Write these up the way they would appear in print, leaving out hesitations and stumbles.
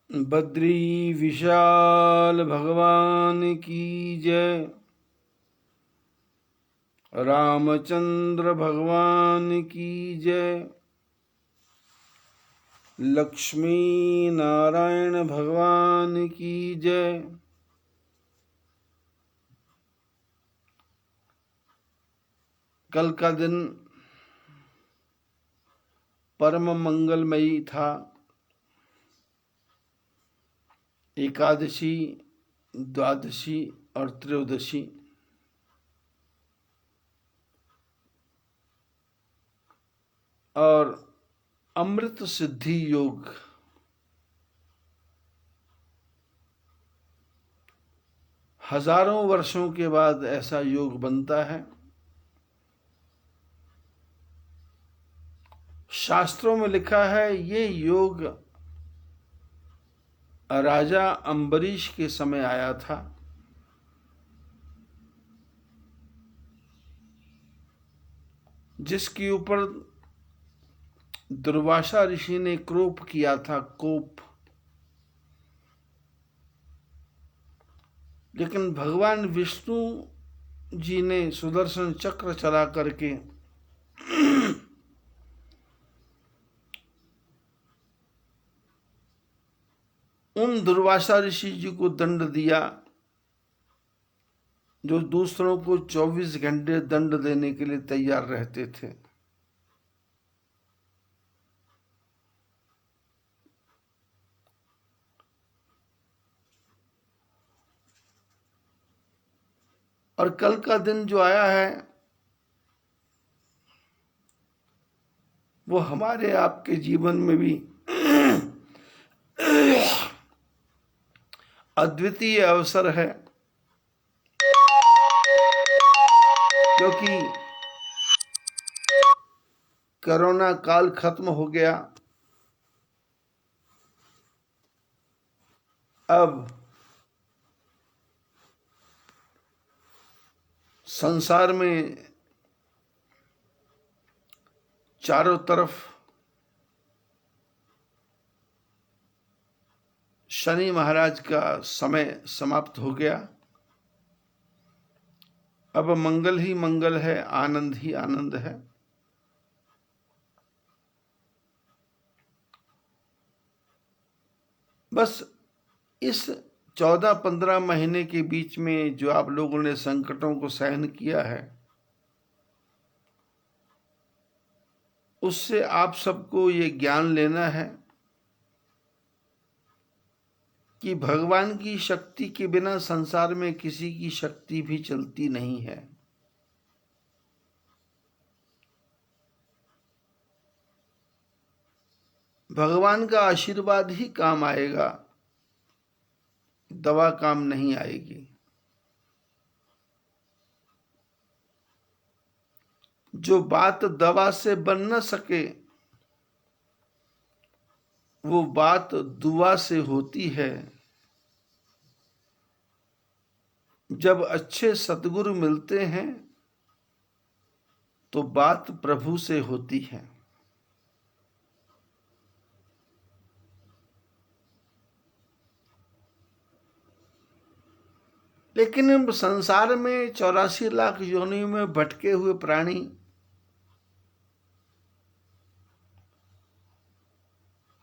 बद्री विशाल भगवान की जय। रामचंद्र भगवान की जय। लक्ष्मी नारायण भगवान की जय। कल का दिन परम मंगलमयी था। एकादशी, द्वादशी और त्रयोदशी। और अमृत सिद्धि योग। हजारों वर्षों के बाद ऐसा योग बनता है। शास्त्रों में लिखा है ये योग राजा अम्बरीश के समय आया था। जिसके ऊपर दुर्वासा ऋषि ने क्रोध किया था, कोप। लेकिन भगवान विष्णु जी ने सुदर्शन चक्र चला करके उन दुर्वासा ऋषि जी को दंड दिया जो दूसरों को 24 घंटे दंड देने के लिए तैयार रहते थे। और कल का दिन जो आया है वो हमारे आपके जीवन में भी अद्वितीय अवसर है। क्योंकि कोरोना काल खत्म हो गया। अब संसार में चारों तरफ शनि महाराज का समय समाप्त हो गया। अब मंगल ही मंगल है, आनंद ही आनंद है। बस इस 14-15 महीने के बीच में जो आप लोगों ने संकटों को सहन किया है, उससे आप सबको ये ज्ञान लेना है कि भगवान की शक्ति के बिना संसार में किसी की शक्ति भी चलती नहीं है। भगवान का आशीर्वाद ही काम आएगा, दवा काम नहीं आएगी। जो बात दवा से बन न सके वो बात दुआ से होती है। जब अच्छे सतगुरु मिलते हैं तो बात प्रभु से होती है। लेकिन संसार में 84 लाख योनियों में भटके हुए प्राणी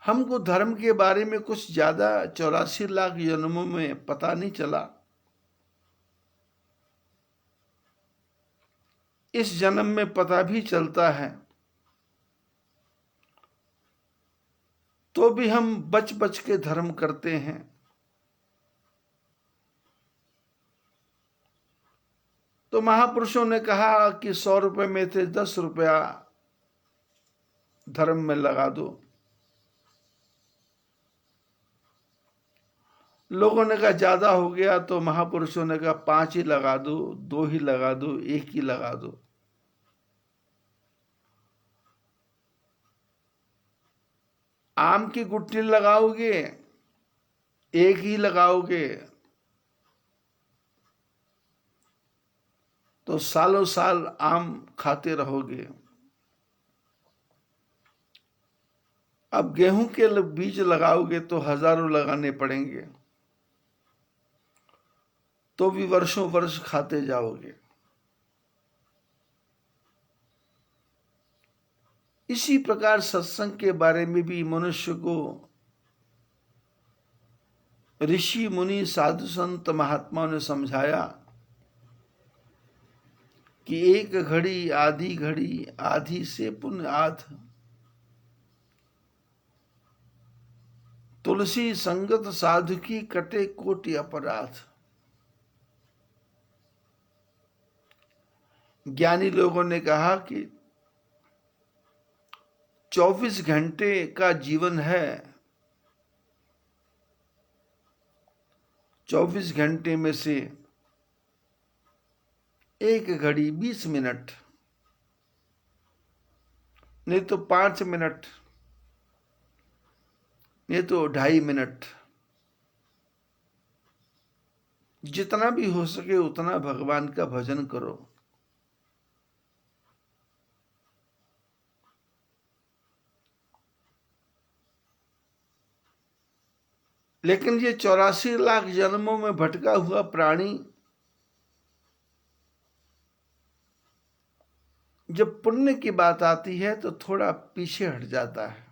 हमको धर्म के बारे में कुछ ज्यादा 84 लाख जन्मों में पता नहीं चला। इस जन्म में पता भी चलता है तो भी हम बच बच के धर्म करते हैं। तो महापुरुषों ने कहा कि 100 रुपए में से 10 रुपया धर्म में लगा दो। लोगों ने कहा ज्यादा हो गया, तो महापुरुषों ने कहा 5 ही लगा दो, 2 ही लगा दो, 1 ही लगा दो। आम की गुठली लगाओगे, 1 ही लगाओगे तो सालों साल आम खाते रहोगे। अब गेहूं के बीज लगाओगे तो हजारों लगाने पड़ेंगे, तो भी वर्षों वर्ष खाते जाओगे। इसी प्रकार सत्संग के बारे में भी मनुष्य को ऋषि मुनि साधु संत महात्माओं ने समझाया कि एक घड़ी आधी से पुण्य आध, तुलसी संगत साधु की कटे कोटि अपराध। ज्ञानी लोगों ने कहा कि 24 घंटे का जीवन है, 24 घंटे में से एक घड़ी 20 मिनट, नहीं तो 5 मिनट, नहीं तो 2.5 मिनट, जितना भी हो सके उतना भगवान का भजन करो। लेकिन ये 84 लाख जन्मों में भटका हुआ प्राणी जब पुण्य की बात आती है तो थोड़ा पीछे हट जाता है।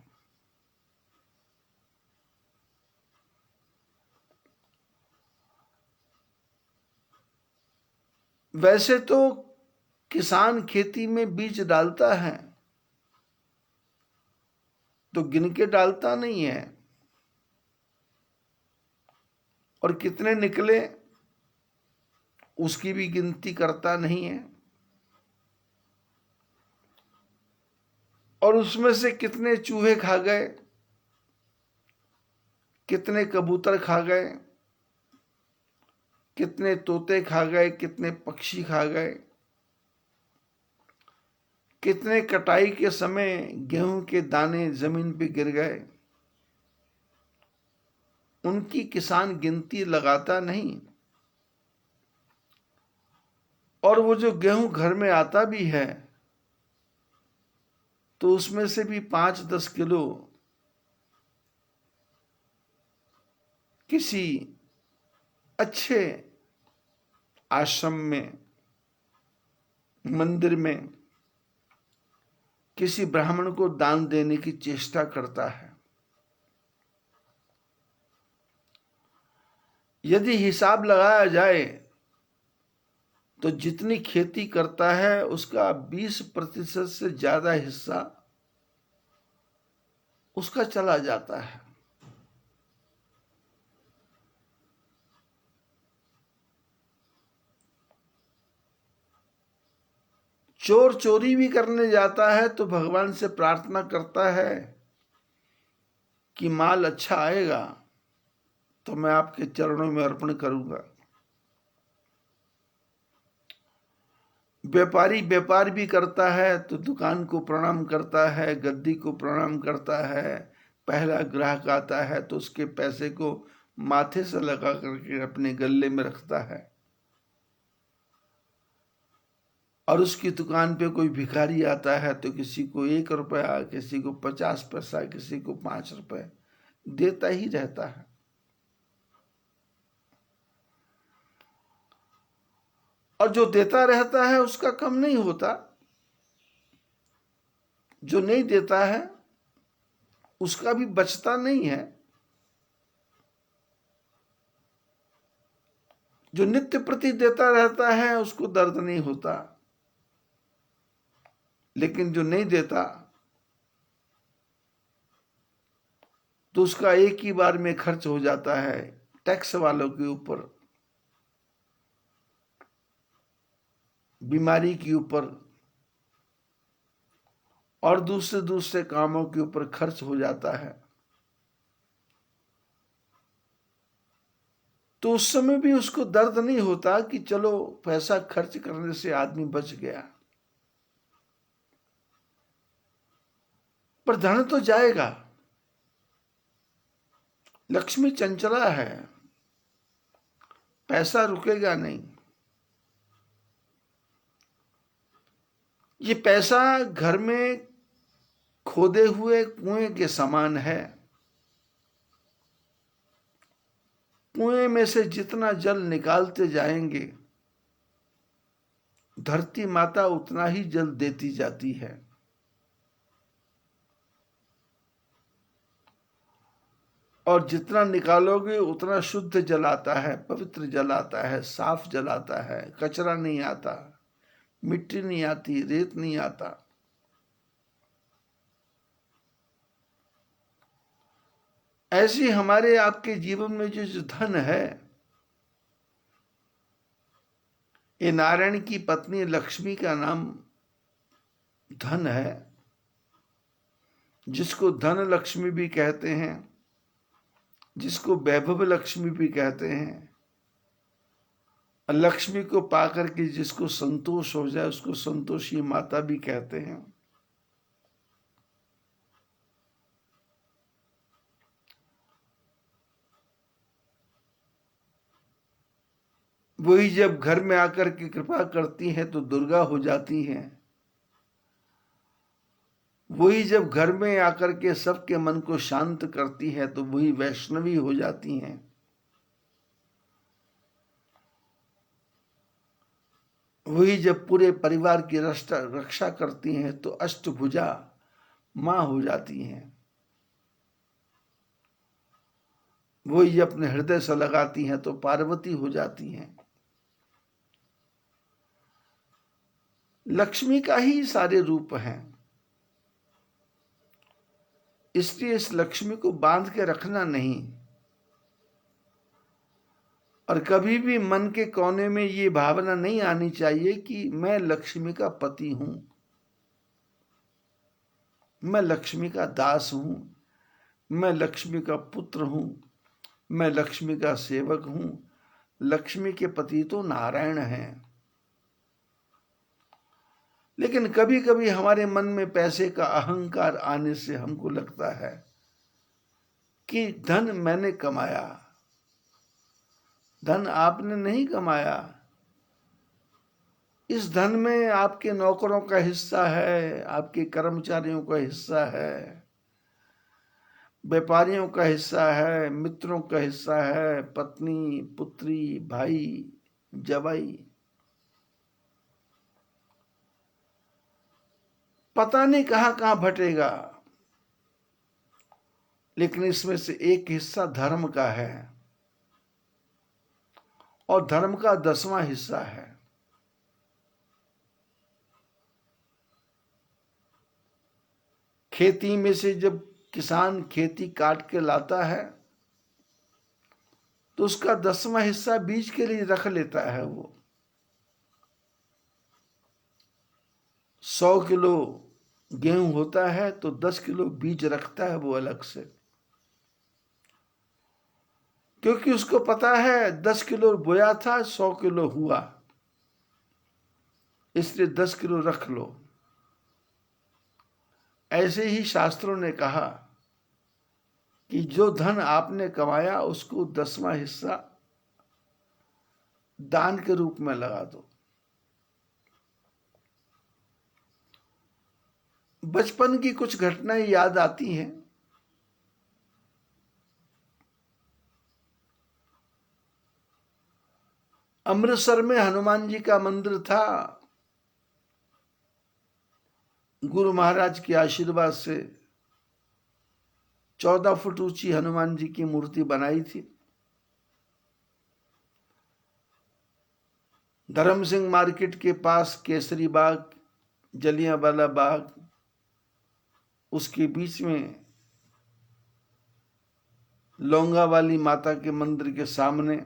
वैसे तो किसान खेती में बीज डालता है तो गिन के डालता नहीं है, और कितने निकले उसकी भी गिनती करता नहीं है, और उसमें से कितने चूहे खा गए, कितने कबूतर खा गए, कितने तोते खा गए, कितने पक्षी खा गए, कितने कटाई के समय गेहूं के दाने जमीन पे गिर गए, उनकी किसान गिनती लगाता नहीं। और वो जो गेहूं घर में आता भी है तो उसमें से भी 5-10 किलो किसी अच्छे आश्रम में, मंदिर में किसी ब्राह्मण को दान देने की चेष्टा करता है। यदि हिसाब लगाया जाए तो जितनी खेती करता है उसका 20% से ज्यादा हिस्सा उसका चला जाता है। चोर चोरी भी करने जाता है तो भगवान से प्रार्थना करता है कि माल अच्छा आएगा तो मैं आपके चरणों में अर्पण करूंगा। व्यापारी व्यापार भी करता है तो दुकान को प्रणाम करता है, गद्दी को प्रणाम करता है, पहला ग्राहक आता है तो उसके पैसे को माथे से लगा करके अपने गले में रखता है, और उसकी दुकान पे कोई भिखारी आता है तो किसी को 1 रुपया, किसी को 50 पैसा, किसी को 5 रुपए देता ही रहता है। और जो देता रहता है उसका कम नहीं होता, जो नहीं देता है उसका भी बचता नहीं है। जो नित्य प्रति देता रहता है उसको दर्द नहीं होता, लेकिन जो नहीं देता तो उसका एक ही बार में खर्च हो जाता है टैक्स वालों के ऊपर, बीमारी के ऊपर, और दूसरे दूसरे कामों के ऊपर खर्च हो जाता है। तो उस समय भी उसको दर्द नहीं होता कि चलो पैसा खर्च करने से आदमी बच गया, पर धन तो जाएगा। लक्ष्मी चंचला है, पैसा रुकेगा नहीं। ये पैसा घर में खोदे हुए कुएं के समान है। कुएं में से जितना जल निकालते जाएंगे, धरती माता उतना ही जल देती जाती है। और जितना निकालोगे उतना शुद्ध जल आता है, पवित्र जल आता है, साफ जल आता है, कचरा नहीं आता, मिट्टी नहीं आती, रेत नहीं आता। ऐसी हमारे आपके जीवन में जो धन है, ये नारायण की पत्नी लक्ष्मी का नाम धन है, जिसको धन लक्ष्मी भी कहते हैं, जिसको वैभव लक्ष्मी भी कहते हैं। लक्ष्मी को पाकर के जिसको संतोष हो जाए उसको संतोषी माता भी कहते हैं। वही जब घर में आकर के कृपा करती हैं तो दुर्गा हो जाती हैं। वही जब घर में आकर के सबके मन को शांत करती है तो वही वैष्णवी हो जाती हैं। वही जब पूरे परिवार की रक्षा करती हैं तो अष्टभुजा मां हो जाती हैं। वही जब अपने हृदय से लगाती हैं तो पार्वती हो जाती हैं। लक्ष्मी का ही सारे रूप हैं। इसलिए इस लक्ष्मी को बांध के रखना नहीं, और कभी भी मन के कोने में ये भावना नहीं आनी चाहिए कि मैं लक्ष्मी का पति हूं, मैं लक्ष्मी का दास हूं, मैं लक्ष्मी का पुत्र हूं, मैं लक्ष्मी का सेवक हूं। लक्ष्मी के पति तो नारायण हैं। लेकिन कभी कभी हमारे मन में पैसे का अहंकार आने से हमको लगता है कि धन मैंने कमाया। धन आपने नहीं कमाया। इस धन में आपके नौकरों का हिस्सा है, आपके कर्मचारियों का हिस्सा है, व्यापारियों का हिस्सा है, मित्रों का हिस्सा है, पत्नी, पुत्री, भाई, जवाई। पता नहीं कहां कहां भटेगा, लेकिन इसमें से एक हिस्सा धर्म का है और धर्म का 10वां हिस्सा है। खेती में से जब किसान खेती काट के लाता है तो उसका 10वां हिस्सा बीज के लिए रख लेता है। वो 100 किलो गेहूं होता है तो 10 किलो बीज रखता है वो अलग से, क्योंकि उसको पता है 10 किलो बोया था, 100 किलो हुआ, इसलिए 10 किलो रख लो। ऐसे ही शास्त्रों ने कहा कि जो धन आपने कमाया उसको 10वां हिस्सा दान के रूप में लगा दो। बचपन की कुछ घटनाएं याद आती हैं। अमृतसर में हनुमान जी का मंदिर था। गुरु महाराज के आशीर्वाद से 14 फुट ऊंची हनुमान जी की मूर्ति बनाई थी। धर्म सिंह मार्केट के पास केसरी बाग, जलियांवाला बाग, उसके बीच में लौंगा वाली माता के मंदिर के सामने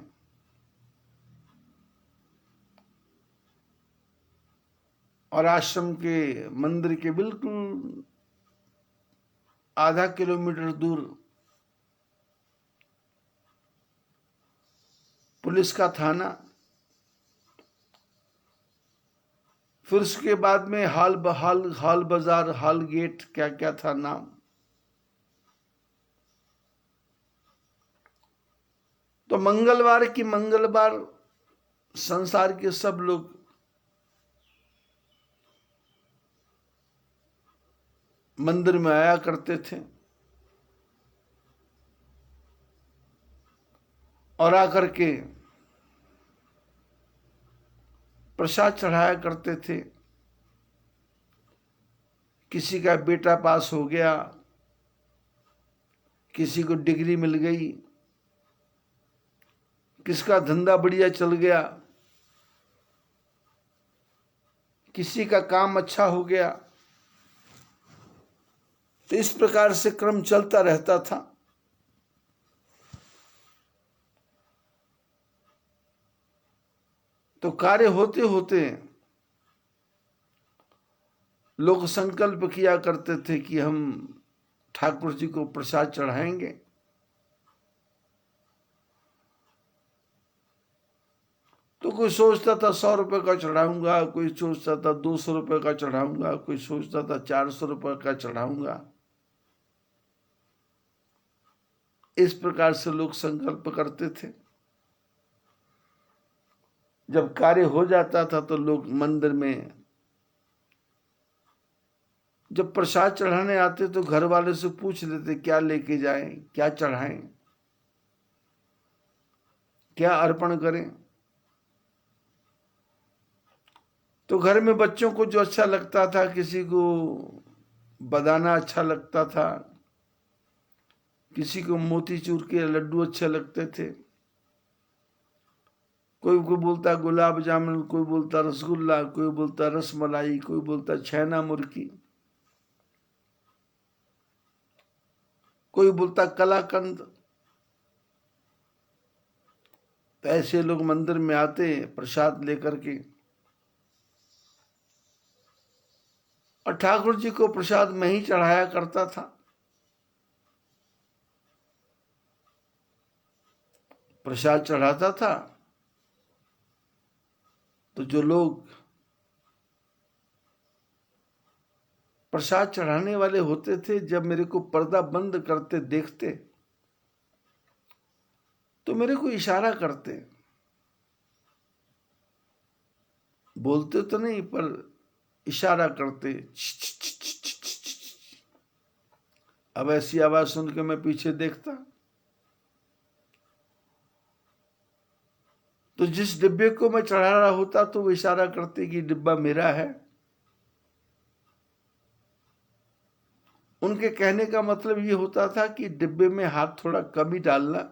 और आश्रम के मंदिर के बिल्कुल आधा किलोमीटर दूर पुलिस का थाना, फिर उसके बाद में हाल बाजार, हाल गेट, क्या क्या था नाम। तो मंगलवार की मंगलवार संसार के सब लोग मंदिर में आया करते थे और आकर के प्रसाद चढ़ाया करते थे। किसी का बेटा पास हो गया, किसी को डिग्री मिल गई, किसका धंधा बढ़िया चल गया, किसी का काम अच्छा हो गया। तो इस प्रकार से क्रम चलता रहता था। तो कार्य होते होते लोग संकल्प किया करते थे कि हम ठाकुर जी को प्रसाद चढ़ाएंगे। तो कोई सोचता था 100 रुपए का चढ़ाऊंगा, कोई सोचता था 200 रुपए का चढ़ाऊंगा, कोई सोचता था 400 रुपए का चढ़ाऊंगा। इस प्रकार से लोग संकल्प करते थे। जब कार्य हो जाता था तो लोग मंदिर में जब प्रसाद चढ़ाने आते तो घर वाले से पूछ लेते क्या लेके जाएं, क्या चढ़ाएं, क्या अर्पण करें। तो घर में बच्चों को जो अच्छा लगता था, किसी को बदाना अच्छा लगता था, किसी को मोतीचूर के लड्डू अच्छे लगते थे, कोई बोलता गुलाब जामुन, कोई बोलता रसगुल्ला, कोई बोलता रसमलाई, कोई बोलता छैना मुर्गी, कोई बोलता कलाकंद। तो ऐसे लोग मंदिर में आते प्रसाद लेकर के और ठाकुर जी को प्रसाद में ही चढ़ाया करता था। प्रसाद चढ़ाता था तो जो लोग प्रसाद चढ़ाने वाले होते थे, जब मेरे को पर्दा बंद करते देखते तो मेरे को इशारा करते, बोलते तो नहीं पर इशारा करते। अब ऐसी आवाज सुन के मैं पीछे देखता तो जिस डिब्बे को मैं चढ़ा रहा होता तो वो इशारा करते कि डिब्बा मेरा है। उनके कहने का मतलब ये होता था कि डिब्बे में हाथ थोड़ा कम ही डालना,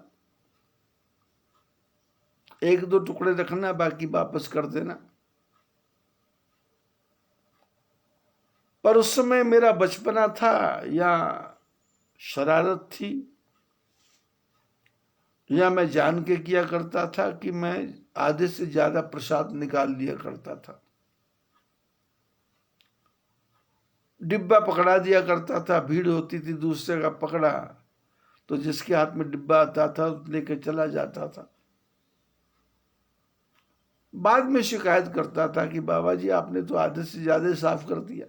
1-2 टुकड़े रखना, बाकी वापस कर देना। पर उस समय मेरा बचपना था या शरारत थी या मैं जान के किया करता था कि मैं आधे से ज्यादा प्रसाद निकाल लिया करता था। डिब्बा पकड़ा दिया करता था, भीड़ होती थी, दूसरे का पकड़ा तो जिसके हाथ में डिब्बा आता था लेके चला जाता था। बाद में शिकायत करता था कि बाबा जी आपने तो आधे से ज्यादा साफ कर दिया।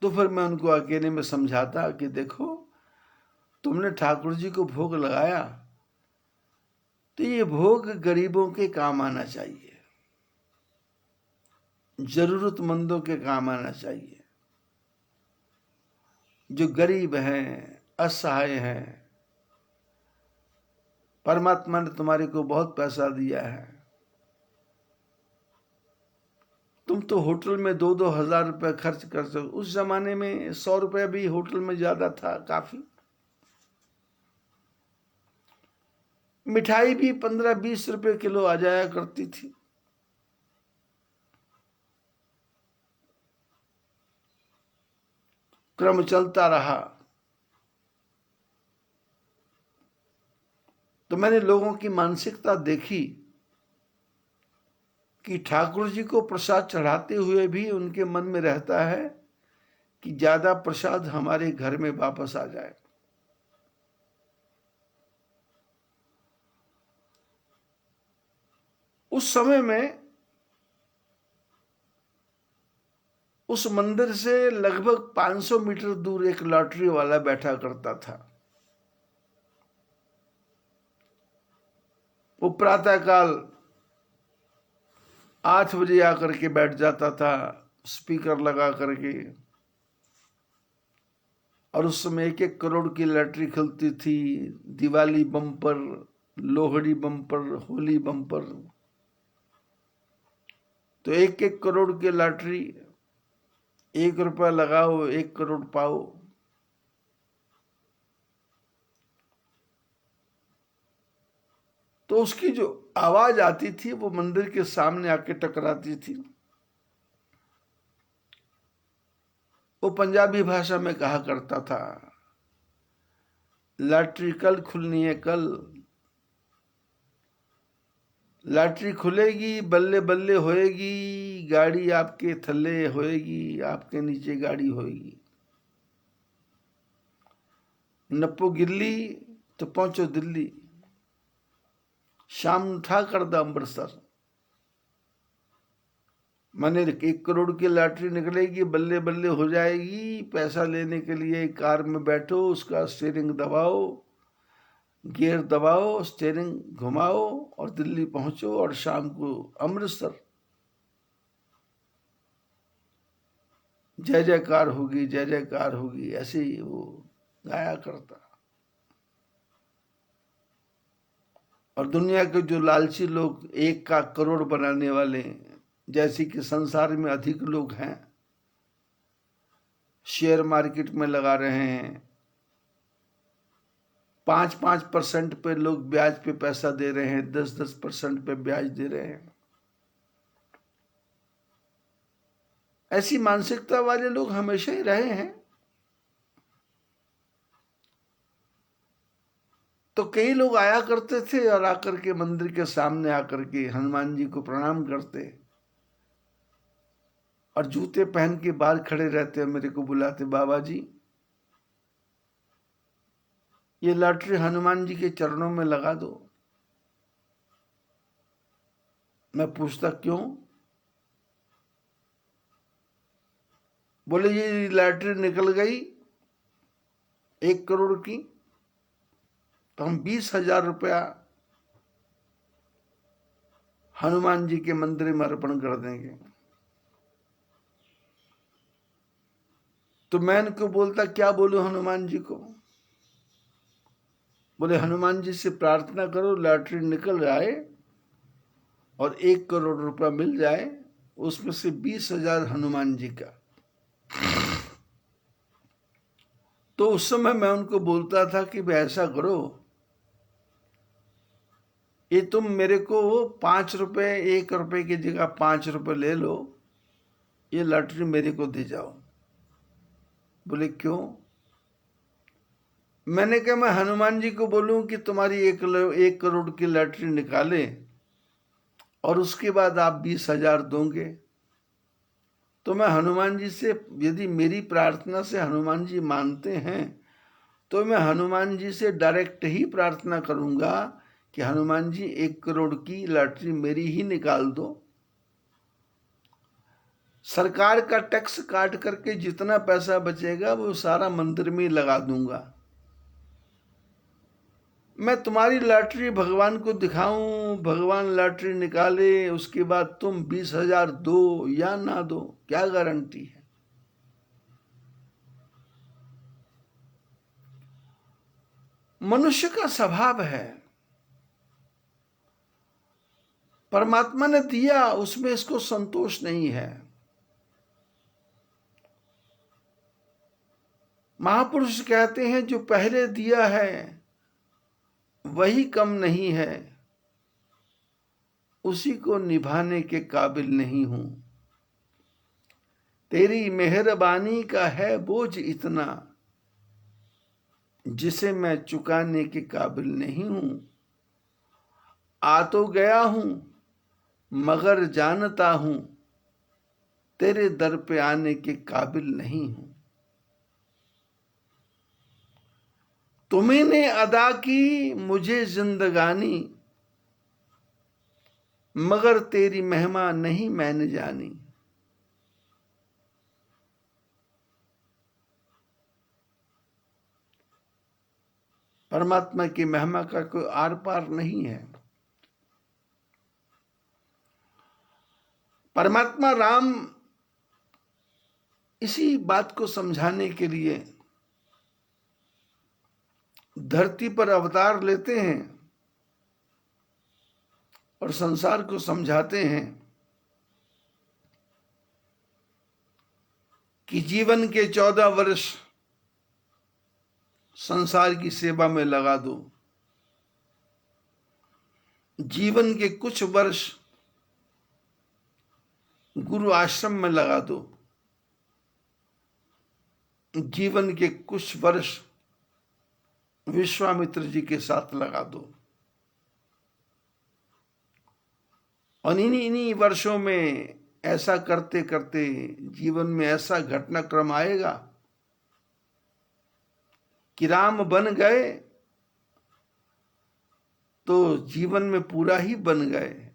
तो फिर मैं उनको अकेले में समझाता कि देखो तुमने ठाकुर जी को भोग लगाया तो ये भोग गरीबों के काम आना चाहिए, जरूरतमंदों के काम आना चाहिए। जो गरीब हैं, असहाय हैं, परमात्मा ने तुम्हारे को बहुत पैसा दिया है, तुम तो होटल में 2-2 हजार रुपए खर्च कर सकते। उस जमाने में 100 रुपए भी होटल में ज्यादा था, काफी। मिठाई भी 15-20 रुपए किलो आ जाया करती थी। क्रम चलता रहा तो मैंने लोगों की मानसिकता देखी कि ठाकुर जी को प्रसाद चढ़ाते हुए भी उनके मन में रहता है कि ज्यादा प्रसाद हमारे घर में वापस आ जाए। उस समय में उस मंदिर से लगभग 500 मीटर दूर एक लॉटरी वाला बैठा करता था। वो प्रातःकाल 8 बजे आकर के बैठ जाता था स्पीकर लगा करके, और उस समय 1-1 करोड़ की लॉटरी खुलती थी। Diwali bumper, Lohri bumper, Holi bumper. तो 1-1 करोड़ की लॉटरी, 1 रुपया लगाओ 1 करोड़ पाओ। तो उसकी जो आवाज आती थी वो मंदिर के सामने आके टकराती थी। वो पंजाबी भाषा में कहा करता था, लॉटरी कल खुलनी है कल, लॉटरी खुलेगी बल्ले बल्ले होएगी, गाड़ी आपके थल्ले होएगी, आपके नीचे गाड़ी होएगी। नप्पो गिल्ली तो पहुंचो दिल्ली, शाम उठा कर दा अमृतसर। मैंने 1 करोड़ की लॉटरी निकलेगी, बल्ले बल्ले हो जाएगी। पैसा लेने के लिए कार में बैठो, उसका स्टीयरिंग दबाओ, गियर दबाओ, स्टीयरिंग घुमाओ और दिल्ली पहुंचो, और शाम को अमृतसर। जय जयकार होगी, जय जयकार होगी, ऐसे ही वो गाया करता। और दुनिया के जो लालची लोग 1 का करोड़ बनाने वाले, जैसे कि संसार में अधिक लोग हैं, शेयर मार्केट में लगा रहे हैं, 5-5% पे लोग ब्याज पे पैसा दे रहे हैं, 10-10% पे ब्याज दे रहे हैं। ऐसी मानसिकता वाले लोग हमेशा ही रहे हैं। तो कई लोग आया करते थे और आकर के मंदिर के सामने आकर के हनुमान जी को प्रणाम करते, और जूते पहन के बाहर खड़े रहते, मेरे को बुलाते, बाबा जी ये लॉटरी हनुमान जी के चरणों में लगा दो। मैं पूछता क्यों? बोले ये लॉटरी निकल गई 1 करोड़ की, तो हम 20,000 रुपया हनुमान जी के मंदिर में अर्पण कर देंगे। तो मैं इनको बोलता क्या बोलूं हनुमान जी को? बोले हनुमान जी से प्रार्थना करो लॉटरी निकल जाए और 1 करोड़ रुपया मिल जाए, उसमें से 20,000 हनुमान जी का। तो उस समय मैं उनको बोलता था कि ऐसा करो, ये तुम मेरे को 5 रुपए, 1 रुपए की जगह 5 रुपए ले लो, ये लॉटरी मेरे को दे जाओ। बोले क्यों? मैंने कहा मैं हनुमान जी को बोलूं कि तुम्हारी 1 करोड़ की लॉटरी निकाले और उसके बाद आप 20,000 दोगे, तो मैं हनुमान जी से, यदि मेरी प्रार्थना से हनुमान जी मानते हैं, तो मैं हनुमान जी से डायरेक्ट ही प्रार्थना करूंगा कि हनुमान जी 1 करोड़ की लॉटरी मेरी ही निकाल दो। सरकार का टैक्स काट करके जितना पैसा बचेगा वो सारा मंदिर में लगा दूंगा। मैं तुम्हारी लॉटरी भगवान को दिखाऊं, भगवान लॉटरी निकाले, उसके बाद तुम 20,000 दो या ना दो, क्या गारंटी है? मनुष्य का स्वभाव है, परमात्मा ने दिया उसमें इसको संतोष नहीं है। महापुरुष कहते हैं जो पहले दिया है वही कम नहीं है, उसी को निभाने के काबिल नहीं हूं। तेरी मेहरबानी का है बोझ इतना, जिसे मैं चुकाने के काबिल नहीं हूं। आ तो गया हूं मगर जानता हूं तेरे दर पे आने के काबिल नहीं हूं। तुम्ही ने अदा की मुझे जिंदगानी, मगर तेरी महिमा नहीं मैंने जानी। परमात्मा की महिमा का कोई आर पार नहीं है। परमात्मा राम इसी बात को समझाने के लिए धरती पर अवतार लेते हैं और संसार को समझाते हैं कि जीवन के 14 वर्ष संसार की सेवा में लगा दो, जीवन के कुछ वर्ष गुरु आश्रम में लगा दो, जीवन के कुछ वर्ष विश्वामित्र जी के साथ लगा दो। और इन्हीं वर्षों में ऐसा करते करते जीवन में ऐसा घटनाक्रम आएगा कि राम बन गए तो जीवन में पूरा ही बन गए,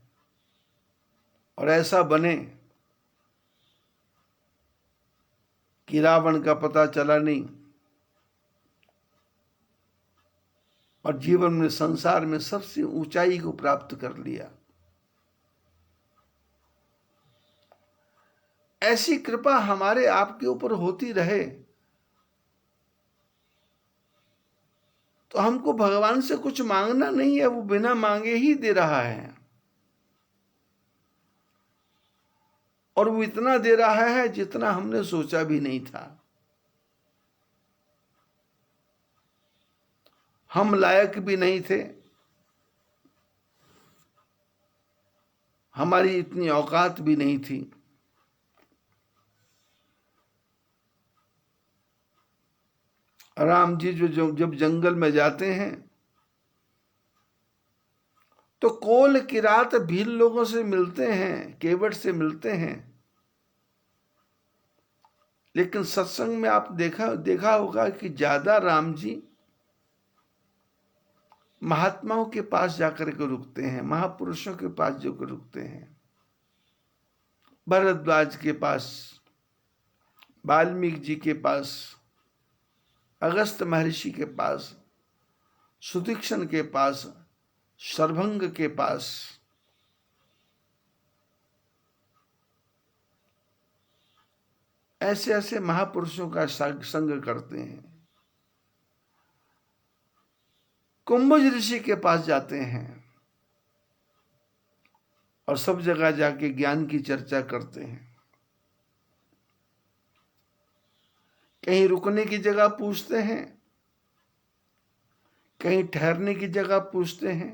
और ऐसा बने कि रावण का पता चला नहीं और जीवन में संसार में सबसे ऊंचाई को प्राप्त कर लिया। ऐसी कृपा हमारे आपके ऊपर होती रहे तो हमको भगवान से कुछ मांगना नहीं है, वो बिना मांगे ही दे रहा है। और वो इतना दे रहा है जितना हमने सोचा भी नहीं था। हम लायक भी नहीं थे, हमारी इतनी औकात भी नहीं थी। राम जी जब जंगल में जाते हैं तो कोल किरात भील लोगों से मिलते हैं, केवट से मिलते हैं, लेकिन सत्संग में आप देखा होगा कि ज्यादा राम जी महात्माओं के पास जाकर के रुकते हैं, महापुरुषों के पास जाकर रुकते हैं। भरद्वाज के पास, वाल्मीकि जी के पास, अगस्त महर्षि के पास, सुदीक्षण के पास, शरभंग के पास। ऐसे ऐसे महापुरुषों का संग करते हैं। कुंभज ऋषि के पास जाते हैं और सब जगह जाके ज्ञान की चर्चा करते हैं। कहीं रुकने की जगह पूछते हैं, कहीं ठहरने की जगह पूछते हैं,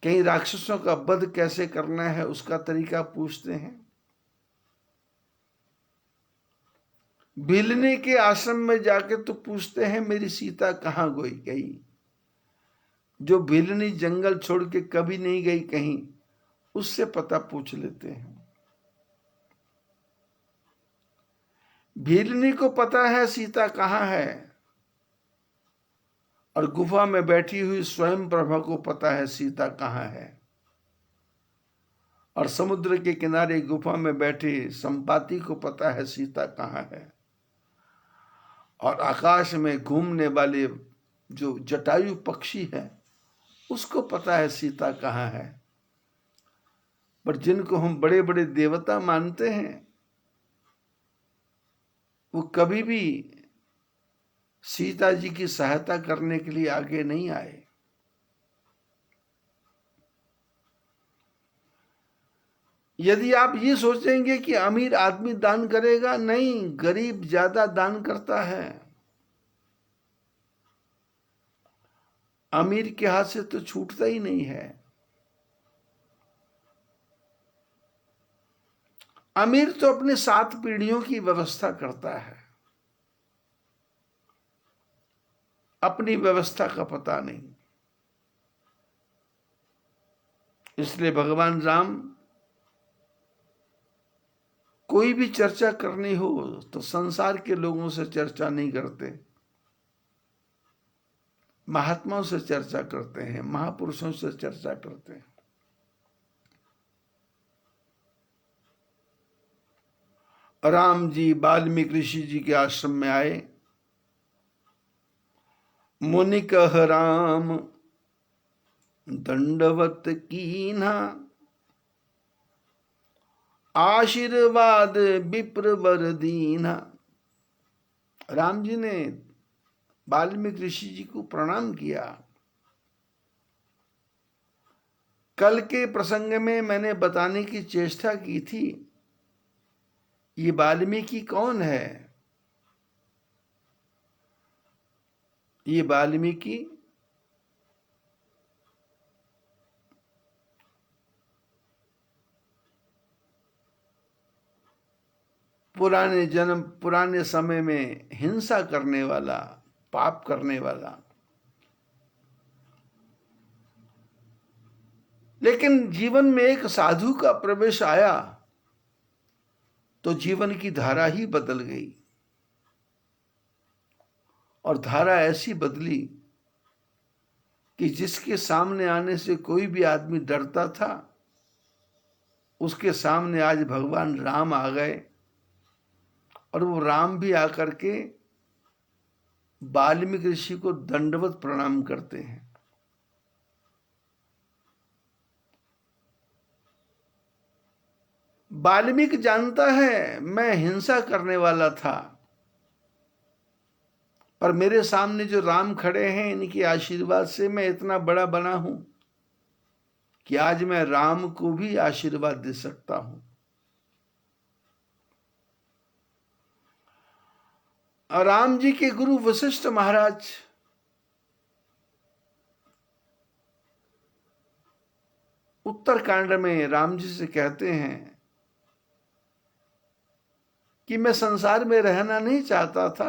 कहीं राक्षसों का वध कैसे करना है उसका तरीका पूछते हैं। भीलनी के आश्रम में जाके तो पूछते हैं मेरी सीता कहाँ गई। जो भीलनी जंगल छोड़ के कभी नहीं गई कहीं, उससे पता पूछ लेते हैं। भीलनी को पता है सीता कहाँ है, और गुफा में बैठी हुई स्वयं प्रभा को पता है सीता कहाँ है, और समुद्र के किनारे गुफा में बैठे संपाति को पता है सीता कहाँ है, और आकाश में घूमने वाले जो जटायु पक्षी है उसको पता है सीता कहाँ है। पर जिनको हम बड़े बड़े देवता मानते हैं वो कभी भी सीता जी की सहायता करने के लिए आगे नहीं आए। यदि आप ये सोचेंगे कि अमीर आदमी दान करेगा, नहीं, गरीब ज्यादा दान करता है। अमीर के हाथ से तो छूटता ही नहीं है। अमीर तो अपने 7 पीढ़ियों की व्यवस्था करता है, अपनी व्यवस्था का पता नहीं। इसलिए भगवान राम कोई भी चर्चा करनी हो तो संसार के लोगों से चर्चा नहीं करते, महात्माओं से चर्चा करते हैं, महापुरुषों से चर्चा करते हैं। राम जी वाल्मीकि ऋषि जी के आश्रम में आए। मुनि कह राम दंडवत कीन्हा, आशीर्वाद विप्र वर दीना। राम जी ने वाल्मीकि ऋषि जी को प्रणाम किया। कल के प्रसंग में मैंने बताने की चेष्टा की थी, ये वाल्मीकि कौन है। ये वाल्मीकि पुराने समय में हिंसा करने वाला, पाप करने वाला, लेकिन जीवन में एक साधु का प्रवेश आया तो जीवन की धारा ही बदल गई। और धारा ऐसी बदली कि जिसके सामने आने से कोई भी आदमी डरता था, उसके सामने आज भगवान राम आ गए। और वो राम भी आकर के वाल्मीकि ऋषि को दंडवत प्रणाम करते हैं। वाल्मीकि जानता है मैं हिंसा करने वाला था, पर मेरे सामने जो राम खड़े हैं, इनके आशीर्वाद से मैं इतना बड़ा बना हूं कि आज मैं राम को भी आशीर्वाद दे सकता हूं। और राम जी के गुरु वशिष्ठ महाराज उत्तरकांड में राम जी से कहते हैं कि मैं संसार में रहना नहीं चाहता था,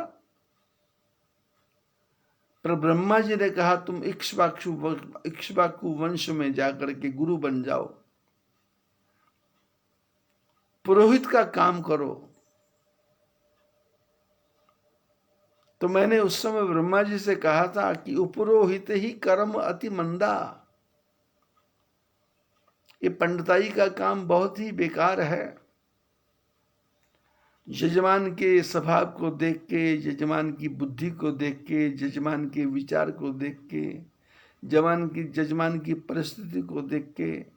पर ब्रह्मा जी ने कहा तुम इक्ष्वाकु वंश में जाकर के गुरु बन जाओ, पुरोहित का काम करो। तो मैंने उस समय ब्रह्मा जी से कहा था कि उपरोहित ही कर्म अति मंदा। ये पंडिताई का काम बहुत ही बेकार है। यजमान के स्वभाव को देख के, यजमान की बुद्धि को देख के, यजमान के विचार को देख के, यजमान की परिस्थिति को देख के,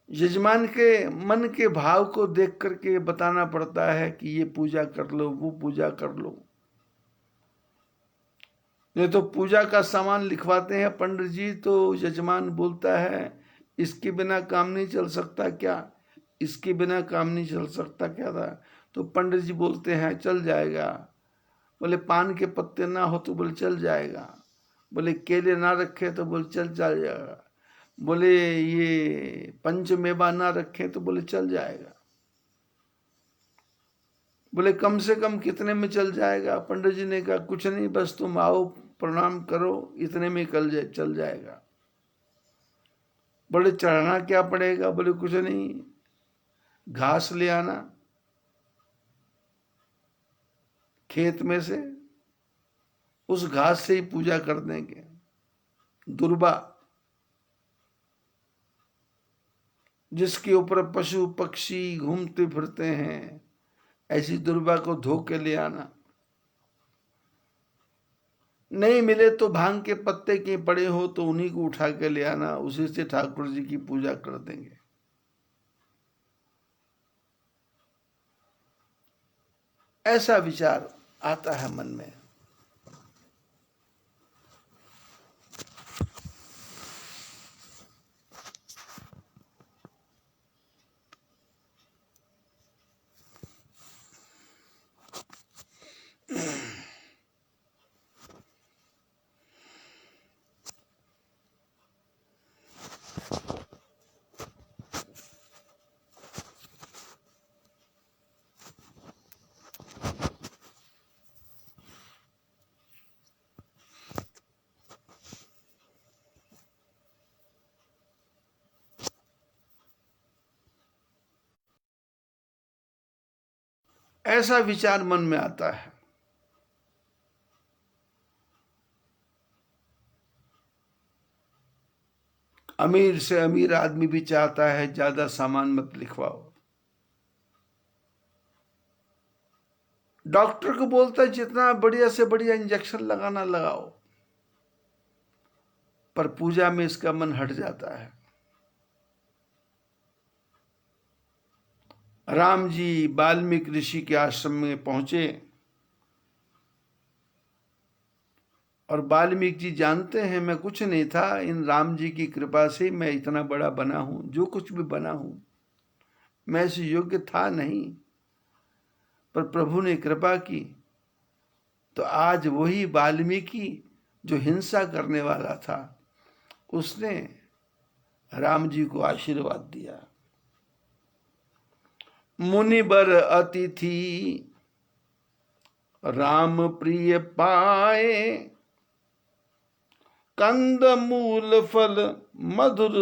यजमान के मन के भाव को देख करके बताना पड़ता है कि ये पूजा कर लो, वो पूजा कर लो। नहीं तो पूजा का सामान लिखवाते हैं पंडित जी, तो यजमान बोलता है इसके बिना काम नहीं चल सकता क्या, इसके बिना काम नहीं चल सकता क्या था। तो पंडित जी बोलते हैं चल जाएगा। बोले पान के पत्ते ना हो तो बोले चल जाएगा। बोले केले ना रखे तो बोले चल जाएगा। बोले ये पंचमेवा ना रखे तो बोले चल जाएगा। बोले कम से कम कितने में चल जाएगा। पंडित जी ने कहा कुछ नहीं, बस तुम आओ प्रणाम करो, इतने में चल जाएगा। बोले चढ़ाना क्या पड़ेगा। बोले कुछ नहीं, घास ले आना खेत में से, उस घास से ही पूजा कर देंगे। दुर्बा जिसके ऊपर पशु पक्षी घूमते फिरते हैं, ऐसी दुर्बा को धो के ले आना। नहीं मिले तो भांग के पत्ते के पड़े हो तो उन्हीं को उठा के ले आना, उसी से ठाकुर जी की पूजा कर देंगे। ऐसा विचार आता है मन में। ऐसा विचार मन में आता है। अमीर से अमीर आदमी भी चाहता है ज्यादा सामान मत लिखवाओ। डॉक्टर को बोलता है जितना बढ़िया से बढ़िया इंजेक्शन लगाना लगाओ, पर पूजा में इसका मन हट जाता है। राम जी वाल्मीकि ऋषि के आश्रम में पहुंचे और वाल्मीकि जी जानते हैं मैं कुछ नहीं था, इन राम जी की कृपा से मैं इतना बड़ा बना हूं, जो कुछ भी बना हूं मैं इस योग्य था नहीं, पर प्रभु ने कृपा की। तो आज वही वाल्मीकि जो हिंसा करने वाला था, उसने राम जी को आशीर्वाद दिया। मुनिबर अतिथि राम प्रिय पाए, कंद मूल फल मधुर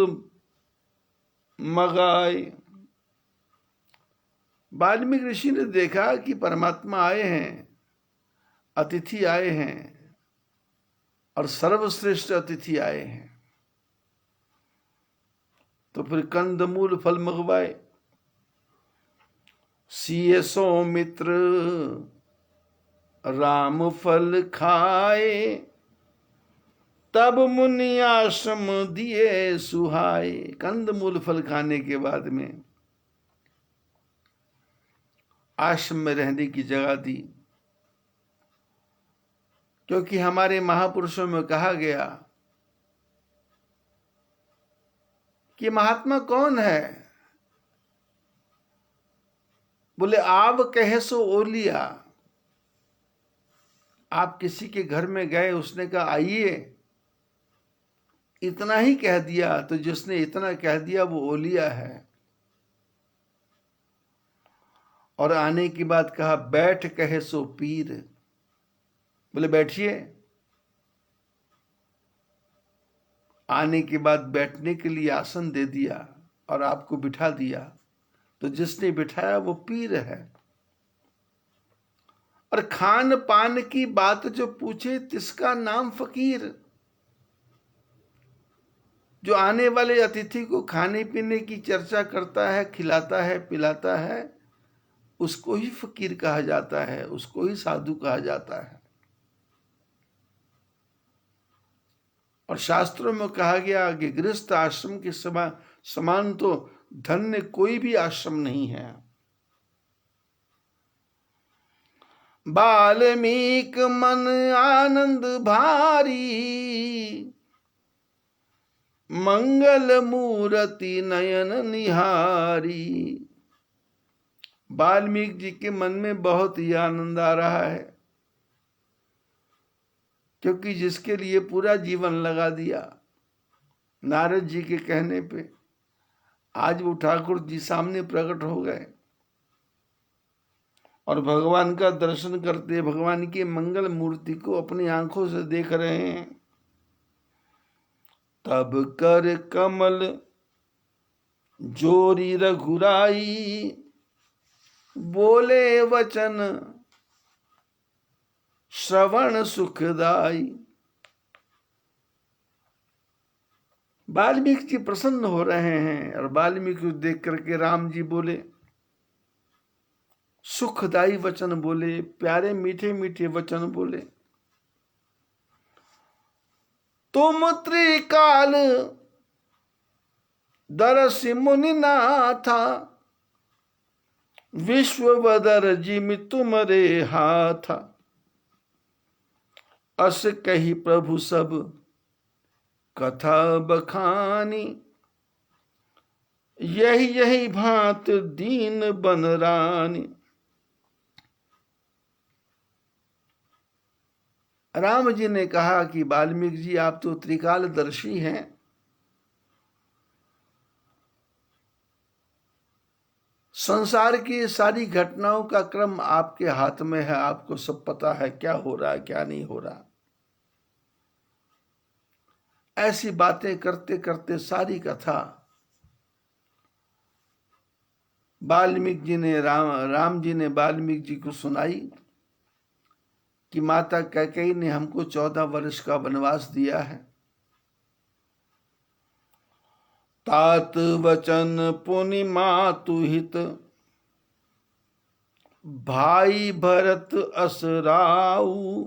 मगाए। वाल्मीकि ऋषि ने देखा कि परमात्मा आए हैं, अतिथि आए हैं और सर्वश्रेष्ठ अतिथि आए हैं, तो फिर कंदमूल फल मंगवाए। सिय सौमित्र राम फल खाए, तब मुनि आश्रम दिए सुहाए। कंदमूल फल खाने के बाद में आश्रम में रहने की जगह दी, क्योंकि हमारे महापुरुषों में कहा गया कि महात्मा कौन है? बोले आव कहे सो ओलिया। आप किसी के घर में गए, उसने कहा आइए, इतना ही कह दिया, तो जिसने इतना कह दिया वो ओलिया है। और आने की बात कहा बैठ कहे सो पीर। बोले बैठिए। आने के बाद बैठने के लिए आसन दे दिया और आपको बिठा दिया, तो जिसने बिठाया वो पीर है। और खान पान की बात जो पूछे तिसका नाम फकीर। जो आने वाले अतिथि को खाने पीने की चर्चा करता है, खिलाता है, पिलाता है, उसको ही फकीर कहा जाता है, उसको ही साधु कहा जाता है। और शास्त्रों में कहा गया कि गृहस्थ आश्रम के समान तो धन्य कोई भी आश्रम नहीं है। वाल्मीकि मन आनंद भारी, मंगल मूर्ति नयन निहारी। वाल्मीकि जी के मन में बहुत ही आनंद आ रहा है, क्योंकि जिसके लिए पूरा जीवन लगा दिया, नारद जी के कहने पे आज वो ठाकुर जी सामने प्रकट हो गए और भगवान का दर्शन करते, भगवान की मंगल मूर्ति को अपनी आंखों से देख रहे हैं। तब कर कमल जोरी रघुराई, बोले वचन श्रवण सुखदाई। वाल्मीकि जी प्रसन्न हो रहे हैं और वाल्मीकि को देख करके राम जी बोले, सुखदाई वचन बोले, प्यारे मीठे मीठे वचन बोले। तुम त्रिकाल दरसि मुनि नाथा, विश्ववदर जिमि तुमरे हाथा। अस कही प्रभु सब कथा बखानी, यही यही भांत दीन बन रानी। राम जी ने कहा कि वाल्मीकि जी आप तो त्रिकालदर्शी हैं, संसार की सारी घटनाओं का क्रम आपके हाथ में है, आपको सब पता है क्या हो रहा है क्या नहीं हो रहा। ऐसी बातें करते करते सारी कथा वाल्मीकि जी ने राम जी ने वाल्मीकि जी को सुनाई कि माता कैकेयी ने हमको 14 वर्ष का वनवास दिया है। तात वचन पुनि मातु हित, भाई भरत असराऊ।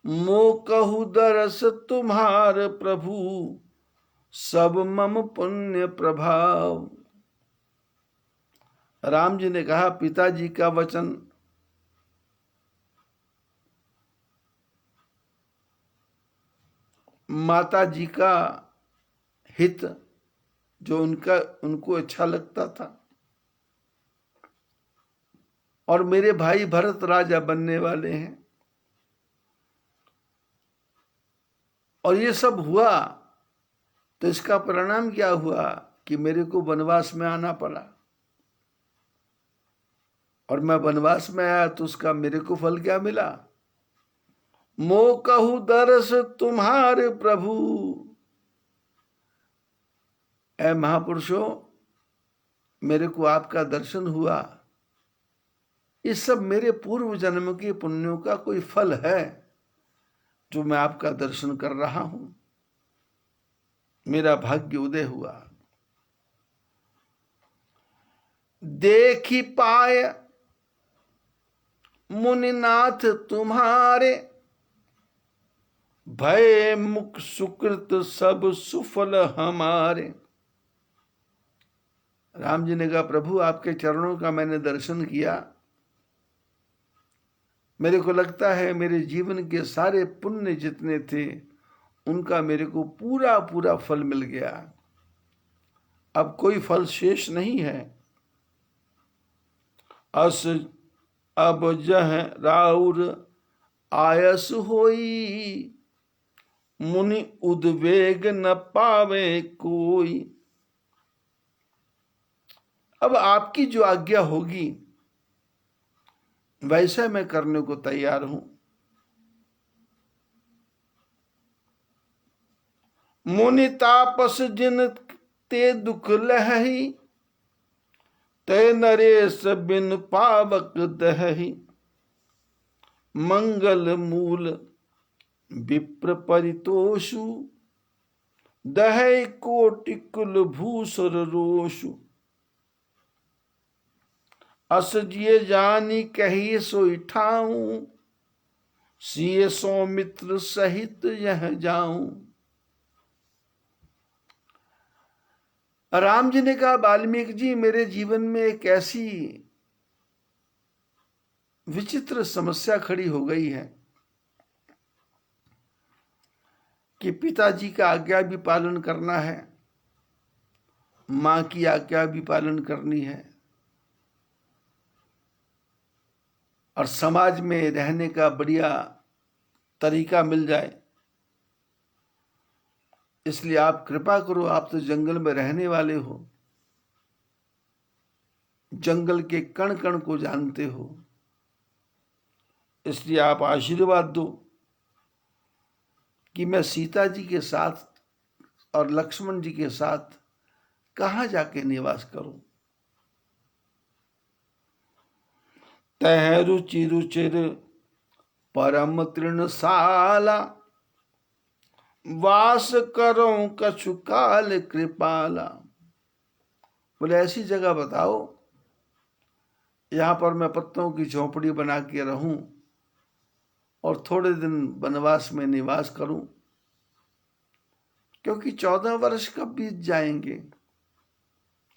मोकहु दरस तुम्हार प्रभु, सब मम पुण्य प्रभाव। राम जी ने कहा, पिताजी का वचन माता जी का हित जो उनको अच्छा लगता था, और मेरे भाई भरत राजा बनने वाले हैं, और ये सब हुआ तो इसका परिणाम क्या हुआ कि मेरे को वनवास में आना पड़ा, और मैं वनवास में आया तो उसका मेरे को फल क्या मिला? मो कहू दरस तुम्हारे प्रभु। ऐ महापुरुषों, मेरे को आपका दर्शन हुआ, ये सब मेरे पूर्व जन्म के पुण्यों का कोई फल है जो मैं आपका दर्शन कर रहा हूं। मेरा भाग्य उदय हुआ। देखी पाए मुनिनाथ तुम्हारे, भय मुख सुकृत सब सुफल हमारे। राम जी ने कहा, प्रभु आपके चरणों का मैंने दर्शन किया, मेरे को लगता है मेरे जीवन के सारे पुण्य जितने थे उनका मेरे को पूरा पूरा फल मिल गया, अब कोई फल शेष नहीं है। अस अब जह राउर आयस होई, मुनि उद्वेग न पावे कोई। अब आपकी जो आज्ञा होगी वैसा मैं करने को तैयार हूं। मुनि तापस जिन ते दुख लहही, ते नरेश बिन पावक दहही। मंगल मूल विप्र परितोषु, दहै कोटि कुल भूसुर रोषु। अस जिये जानी कही सोई ठाऊं, सिय सौमित्र सहित यह जाऊं। राम जी ने कहा, वाल्मीकि जी, मेरे जीवन में एक ऐसी विचित्र समस्या खड़ी हो गई है कि पिताजी का आज्ञा भी पालन करना है, मां की आज्ञा भी पालन करनी है, और समाज में रहने का बढ़िया तरीका मिल जाए। इसलिए आप कृपा करो, आप तो जंगल में रहने वाले हो, जंगल के कण कण को जानते हो, इसलिए आप आशीर्वाद दो कि मैं सीता जी के साथ और लक्ष्मण जी के साथ कहां जाके निवास करूं। तह रुचि रुचिर परम तृणशाला, वास करो कछु काल कृपाला। बोले, ऐसी जगह बताओ यहां पर मैं पत्तों की झोपड़ी बना के रहूं और थोड़े दिन वनवास में निवास करूं, क्योंकि 14 वर्ष कब बीत जाएंगे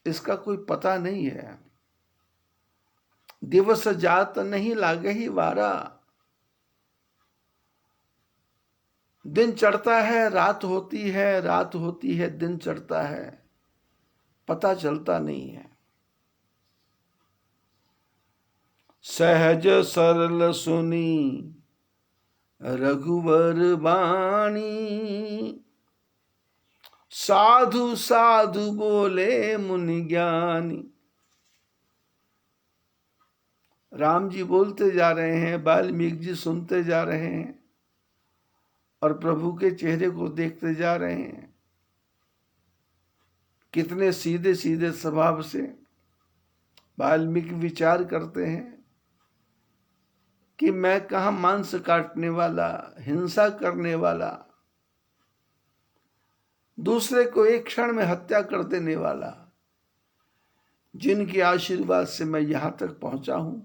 इसका कोई पता नहीं है। दिवस जात नहीं लागे ही वारा, दिन चढ़ता है रात होती है, रात होती है दिन चढ़ता है, पता चलता नहीं है। सहज सरल सुनी रघुवर वाणी, साधु साधु बोले मुनि ज्ञानी। राम जी बोलते जा रहे हैं, वाल्मीकि जी सुनते जा रहे हैं और प्रभु के चेहरे को देखते जा रहे हैं। कितने सीधे सीधे स्वभाव से वाल्मीकि विचार करते हैं कि मैं कहां मांस काटने वाला, हिंसा करने वाला, दूसरे को एक क्षण में हत्या कर देने वाला, जिनके आशीर्वाद से मैं यहां तक पहुंचा हूं,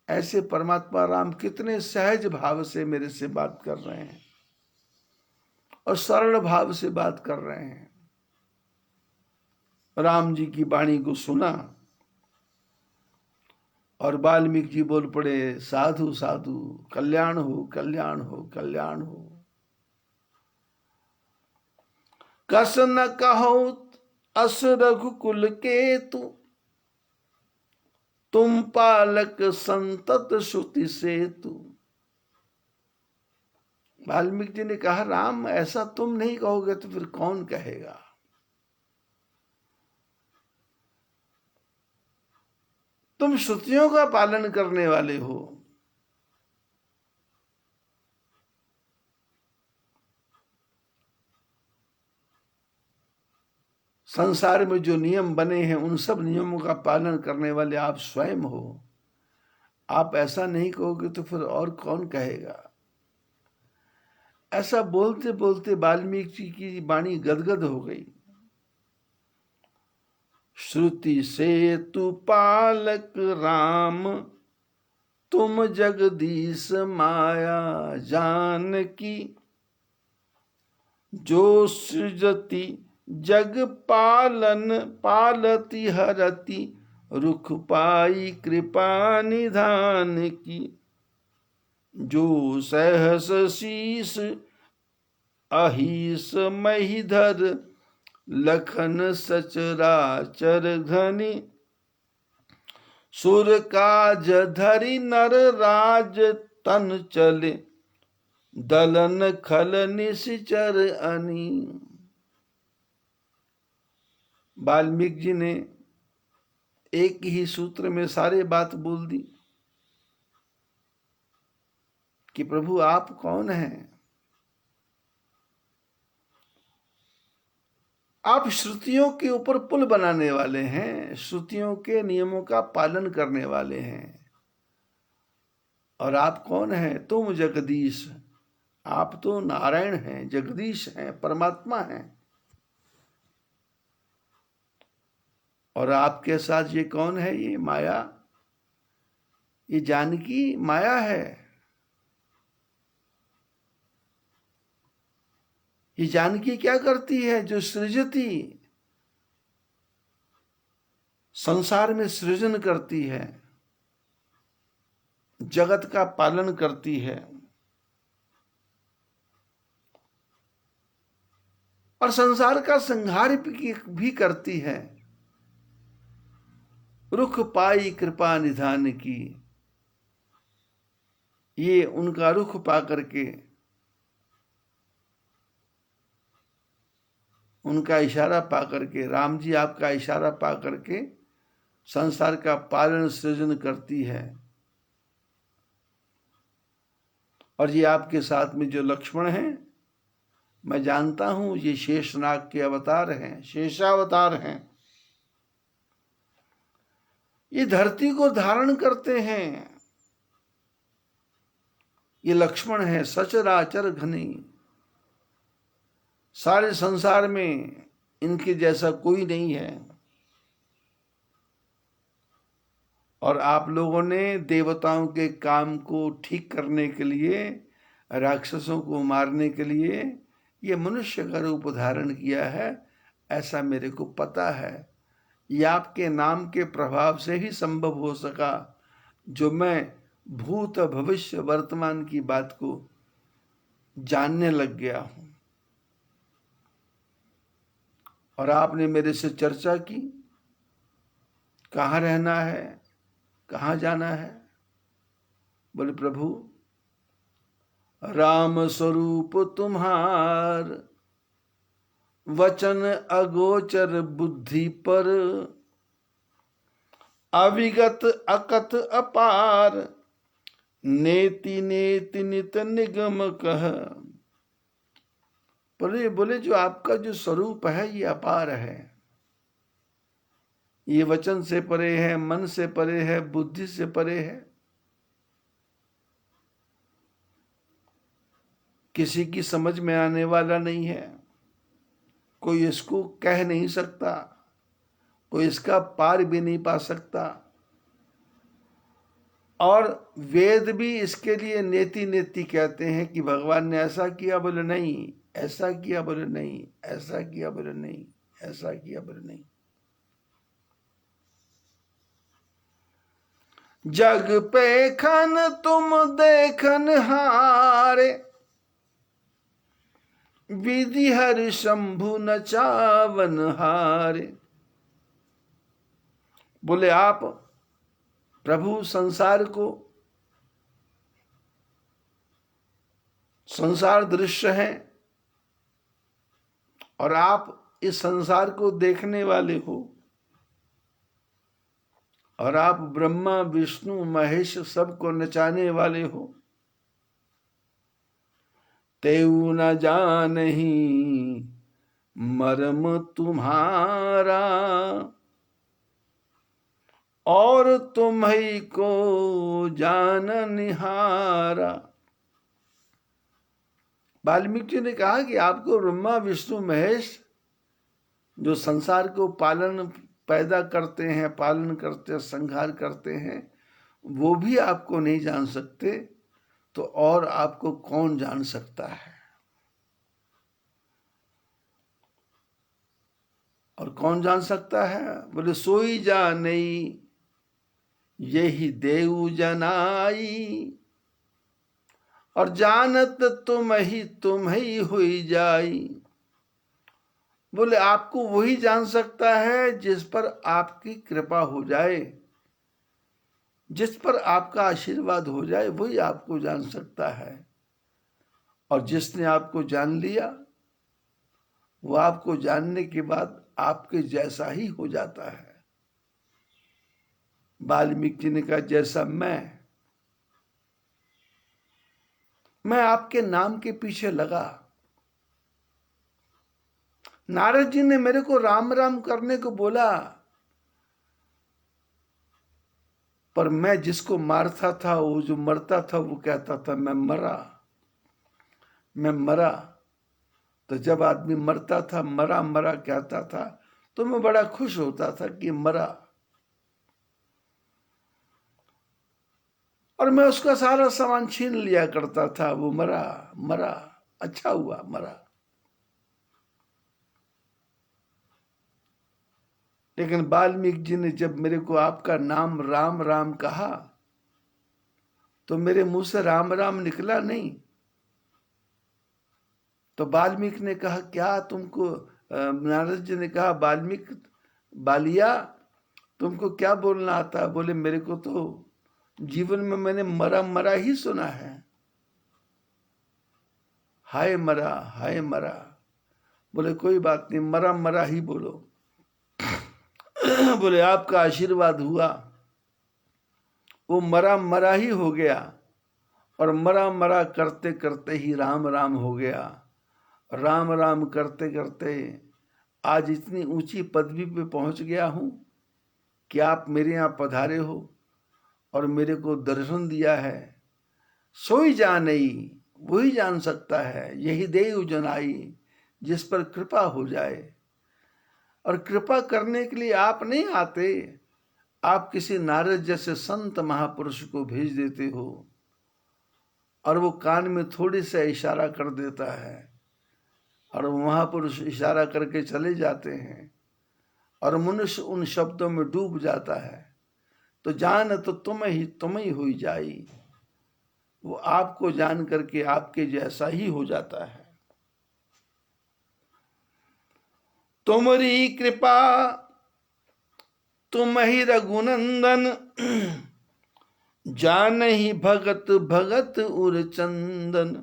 ऐसे परमात्मा राम कितने सहज भाव से मेरे से बात कर रहे हैं और सरल भाव से बात कर रहे हैं। राम जी की वाणी को सुना और वाल्मीकि जी बोल पड़े, साधु साधु, कल्याण हो कल्याण हो कल्याण हो। कस न कहो अस रघुकुल केतु, तुम पालक संतत श्रुति सेतु। वाल्मीकि जी ने कहा, राम ऐसा तुम नहीं कहोगे तो फिर कौन कहेगा? तुम श्रुतियों का पालन करने वाले हो। संसार में जो नियम बने हैं उन सब नियमों का पालन करने वाले आप स्वयं हो। आप ऐसा नहीं कहोगे तो फिर और कौन कहेगा? ऐसा बोलते बोलते वाल्मीकि जी की वाणी गदगद हो गई। श्रुति से तु पालक राम, तुम जगदीश माया जान की। जो सृजति जग पालन पालती हरति, रुख पाई कृपा निधान की। जो सहस शीस अहिस महिधर, लखन सचराचर घनी। सुर काज धरि नर राज तन चले, दलन खल निश्चर अनि। वाल्मीकि जी ने एक ही सूत्र में सारे बात बोल दी कि प्रभु आप कौन हैं? आप श्रुतियों के ऊपर पुल बनाने वाले हैं, श्रुतियों के नियमों का पालन करने वाले हैं। और आप कौन हैं? तुम जगदीश। आप तो नारायण हैं, जगदीश हैं, परमात्मा हैं। और आपके साथ ये कौन है? ये माया, ये जानकी माया है। ये जानकी क्या करती है? जो सृजती, संसार में सृजन करती है, जगत का पालन करती है, और संसार का संहार भी करती है। रुख पाई कृपा निधान की। ये उनका रुख पा करके, उनका इशारा पा करके, राम जी आपका इशारा पा करके संसार का पालन सृजन करती है। और ये आपके साथ में जो लक्ष्मण हैं, मैं जानता हूं ये शेषनाग के अवतार हैं, शेषावतार हैं। ये धरती को धारण करते हैं। ये लक्ष्मण है सचराचर घनी। सारे संसार में इनके जैसा कोई नहीं है। और आप लोगों ने देवताओं के काम को ठीक करने के लिए, राक्षसों को मारने के लिए ये मनुष्य का रूप धारण किया है, ऐसा मेरे को पता है। ये आपके नाम के प्रभाव से ही संभव हो सका, जो मैं भूत भविष्य वर्तमान की बात को जानने लग गया हूं। और आपने मेरे से चर्चा की, कहाँ रहना है, कहाँ जाना है? बोले प्रभु, राम स्वरूप तुम्हार, वचन अगोचर बुद्धि पर, अविगत अकथ अपार, नेति नेति नित निगम कह। बोले जो आपका जो स्वरूप है ये अपार है। ये वचन से परे है, मन से परे है, बुद्धि से परे है। किसी की समझ में आने वाला नहीं है। कोई इसको कह नहीं सकता, कोई इसका पार भी नहीं पा सकता। और वेद भी इसके लिए नेति नेति कहते हैं कि भगवान ने ऐसा किया, बोले नहीं, ऐसा किया, बोले नहीं, ऐसा किया, बोले नहीं, ऐसा किया, बोले नहीं। जग पे खन तुम देखन हारे, विधि हर शंभु नचावन हारे। बोले आप प्रभु संसार को, संसार दृश्य है और आप इस संसार को देखने वाले हो, और आप ब्रह्मा विष्णु महेश सबको नचाने वाले हो। तेऊ न जानहि मर्म तुम्हारा, और तुम्हीं को जान निहारा। वाल्मीकि जी ने कहा कि आपको ब्रह्मा विष्णु महेश जो संसार को पैदा करते हैं, पालन करते हैं, संहार करते हैं, वो भी आपको नहीं जान सकते, तो और आपको कौन जान सकता है? और कौन जान सकता है? बोले सोई जानई यही देऊ जनाई, और जानत तुम ही हुई जाई। बोले आपको वही जान सकता है जिस पर आपकी कृपा हो जाए, जिस पर आपका आशीर्वाद हो जाए, वही आपको जान सकता है। और जिसने आपको जान लिया, वो आपको जानने के बाद आपके जैसा ही हो जाता है। वाल्मीकि जी ने कहा जैसा मैं आपके नाम के पीछे लगा। नारद जी ने मेरे को राम राम करने को बोला, पर मैं जिसको मारता था, वो जो मरता था, वो कहता था मैं मरा। तो जब आदमी मरता था, मरा मरा कहता था, तो मैं बड़ा खुश होता था कि मरा, और मैं उसका सारा सामान छीन लिया करता था। वो मरा, अच्छा हुआ मरा। लेकिन वाल्मीकि जी ने जब मेरे को आपका नाम राम राम कहा, तो मेरे मुंह से राम राम निकला नहीं। तो वाल्मीकि ने कहा क्या तुमको, नारद जी ने कहा वाल्मीकि बालिया तुमको क्या बोलना आता? बोले मेरे को तो जीवन में मैंने मरा मरा ही सुना है, हाय मरा हाय मरा। बोले कोई बात नहीं, मरा मरा ही बोलो। बोले आपका आशीर्वाद हुआ, वो मरा मरा ही हो गया, और मरा मरा करते करते ही राम राम हो गया। राम राम करते करते आज इतनी ऊंची पदवी पे पहुंच गया हूं कि आप मेरे यहाँ पधारे हो और मेरे को दर्शन दिया है। सोई जानई, वही जान सकता है, यही देव जनाई, जिस पर कृपा हो जाए। और कृपा करने के लिए आप नहीं आते, आप किसी नारद जैसे संत महापुरुष को भेज देते हो, और वो कान में थोड़ी सा इशारा कर देता है, और वो महापुरुष इशारा करके चले जाते हैं, और मनुष्य उन शब्दों में डूब जाता है। तो जान तो तुम ही हुई जाई, वो आपको जान करके आपके जैसा ही हो जाता है। तुमरी कृपा तुम ही रघुनंदन, जान ही भगत भगत उर चंदन।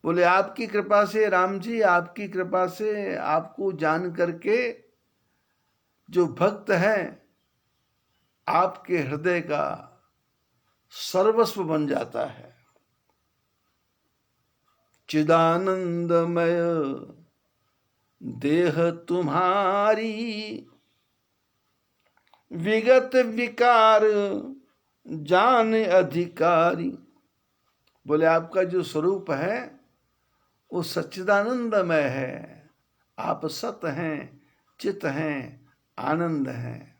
बोले आपकी कृपा से राम जी, आपकी कृपा से आपको जान करके जो भक्त है आपके हृदय का सर्वस्व बन जाता है। चिदानंदमय देह तुम्हारी, विगत विकार जान अधिकारी। बोले आपका जो स्वरूप है वो सच्चिदानंदमय है, आप सत हैं, चित हैं, आनंद हैं।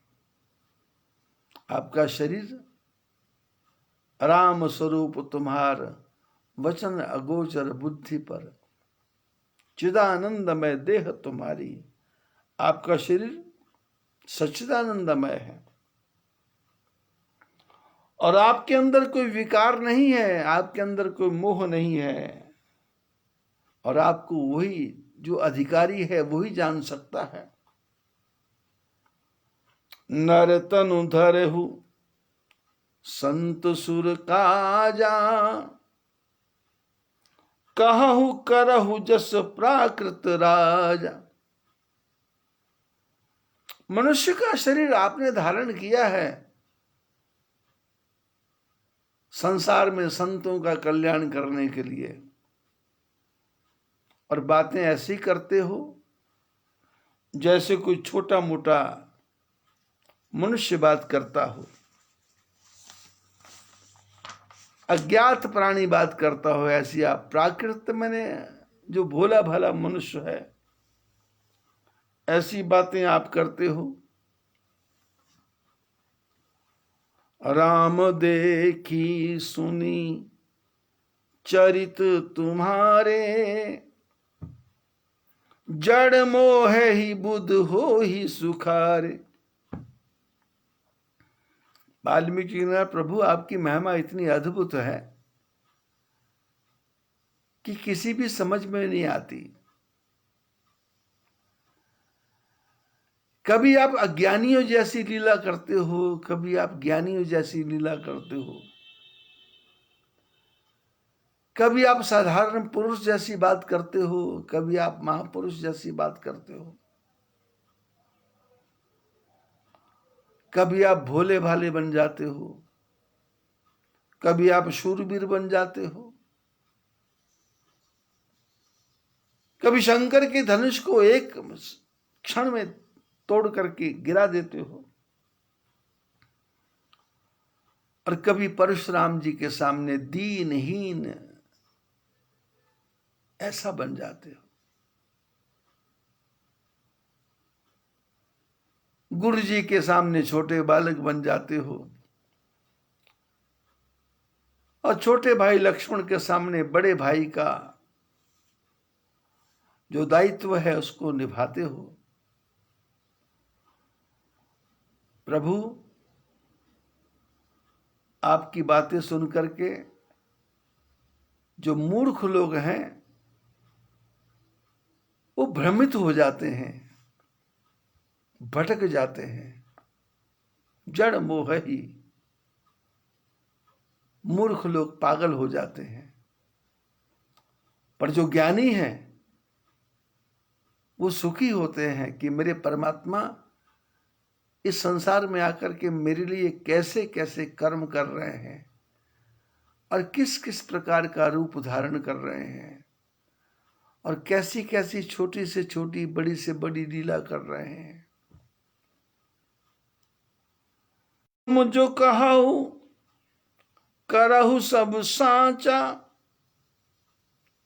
आपका शरीर राम स्वरूप तुम्हार, वचन अगोचर बुद्धि पर, चिदानंदमय देह तुम्हारी। आपका शरीर सच्चिदानंदमय है। और आपके अंदर कोई विकार नहीं है, आपके अंदर कोई मोह नहीं है, और आपको वही जो अधिकारी है वही जान सकता है। नर तनु धरहु संत सुर काजा, कहु करहु जस प्राकृत राजा। मनुष्य का शरीर आपने धारण किया है, संसार में संतों का कल्याण करने के लिए, और बातें ऐसी करते हो जैसे कोई छोटा मोटा मनुष्य बात करता हो, अज्ञात प्राणी बात करता हो, ऐसी आप प्राकृत मैंने जो भोला भाला मनुष्य है, ऐसी बातें आप करते हो। राम देखी सुनी चरित तुम्हारे, जड़ मोह ही बुध हो ही सुखारे। वाल्मीकि जी ने, प्रभु आपकी महिमा इतनी अद्भुत है कि किसी भी समझ में नहीं आती। कभी आप अज्ञानियों जैसी लीला करते हो, कभी आप ज्ञानियों जैसी लीला करते हो, कभी आप साधारण पुरुष जैसी बात करते हो, कभी आप महापुरुष जैसी बात करते हो, कभी आप भोले भाले बन जाते हो, कभी आप शूरवीर बन जाते हो, कभी शंकर के धनुष को एक क्षण में तोड़ करके गिरा देते हो, और कभी परशुराम जी के सामने दीनहीन ऐसा बन जाते हो। गुरु जी के सामने छोटे बालक बन जाते हो, और छोटे भाई लक्ष्मण के सामने बड़े भाई का जो दायित्व है उसको निभाते हो। प्रभु आपकी बातें सुन करके जो मूर्ख लोग हैं वो भ्रमित हो जाते हैं, भटक जाते हैं, जड़ मोह ही मूर्ख लोग पागल हो जाते हैं। पर जो ज्ञानी है वो सुखी होते हैं कि मेरे परमात्मा इस संसार में आकर के मेरे लिए कैसे कैसे कर्म कर रहे हैं, और किस किस प्रकार का रूप धारण कर रहे हैं, और कैसी कैसी छोटी से छोटी बड़ी से बड़ी लीला कर रहे हैं। मुझो कहूँ करहु सब साचा,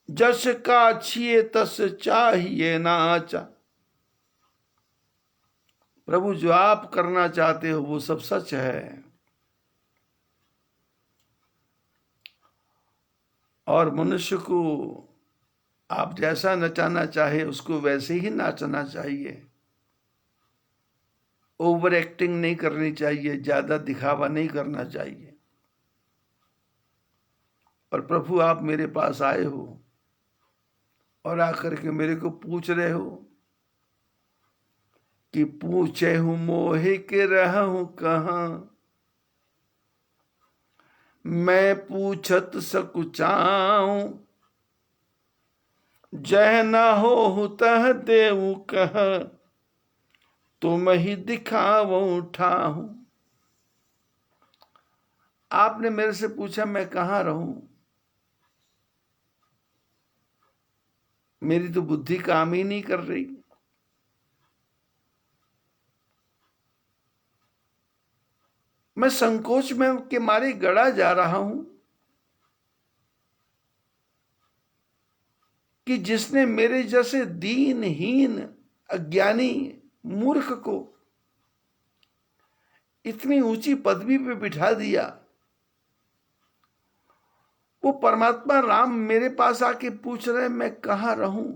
जस का छिए तस चाहिए नाचा। प्रभु जो आप करना चाहते हो वो सब सच है, और मनुष्य को आप जैसा नचाना चाहे उसको वैसे ही नाचना चाहिए। ओवर एक्टिंग नहीं करनी चाहिए, ज्यादा दिखावा नहीं करना चाहिए। और प्रभु आप मेरे पास आए हो और आकर के मेरे को पूछ रहे हो कि पूछे हूं मोहे के रहूं कहां, मैं पूछत सकुचाऊं, जह न हो तह देऊ कह, तुम ही दिखावो ठाहूं। आपने मेरे से पूछा मैं कहां रहूं, मेरी तो बुद्धि काम ही नहीं कर रही। मैं संकोच में के मारे गड़ा जा रहा हूं कि जिसने मेरे जैसे दीनहीन अज्ञानी मूर्ख को इतनी ऊंची पदवी पे बिठा दिया, वो परमात्मा राम मेरे पास आके पूछ रहे मैं कहां रहूं।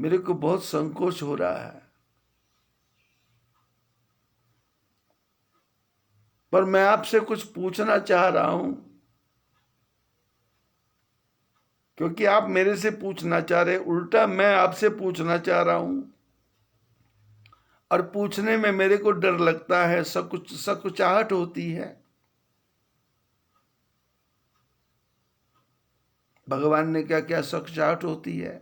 मेरे को बहुत संकोच हो रहा है, पर मैं आपसे कुछ पूछना चाह रहा हूं, क्योंकि आप मेरे से पूछना चाह रहे, उल्टा मैं आपसे पूछना चाह रहा हूं। और पूछने में मेरे को डर लगता है, सकुचाहट होती है। भगवान ने क्या क्या सकुचाहट होती है।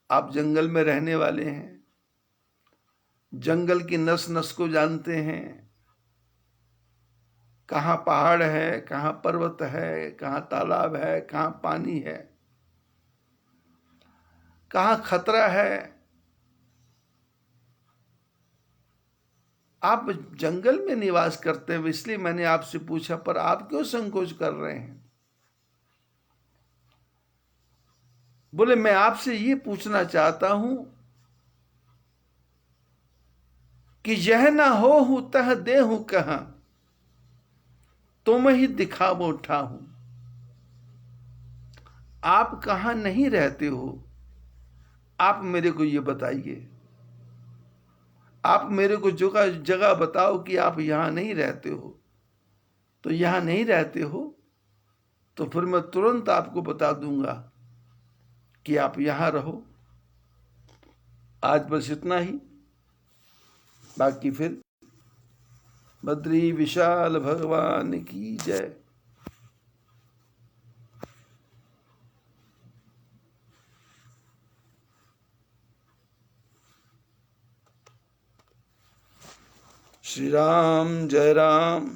आप जंगल में रहने वाले हैं, जंगल की नस नस को जानते हैं, कहाँ पहाड़ है, कहाँ पर्वत है, कहाँ तालाब है, कहाँ पानी है, कहाँ खतरा है। आप जंगल में निवास करते हैं, इसलिए मैंने आपसे पूछा, पर आप क्यों संकोच कर रहे हैं? बोले मैं आपसे ये पूछना चाहता हूं कि यह ना हो तह देहु कहां, तुम ही दिखावो ठाहू। आप कहां नहीं रहते हो, आप मेरे को ये बताइए। आप मेरे को जगह जगह बताओ कि आप यहां नहीं रहते हो। तो यहां नहीं रहते हो तो फिर मैं तुरंत आपको बता दूंगा कि आप यहां रहो। आज बस इतना ही, बाकी फिर बद्री विशाल भगवान की जय। श्री राम जय राम।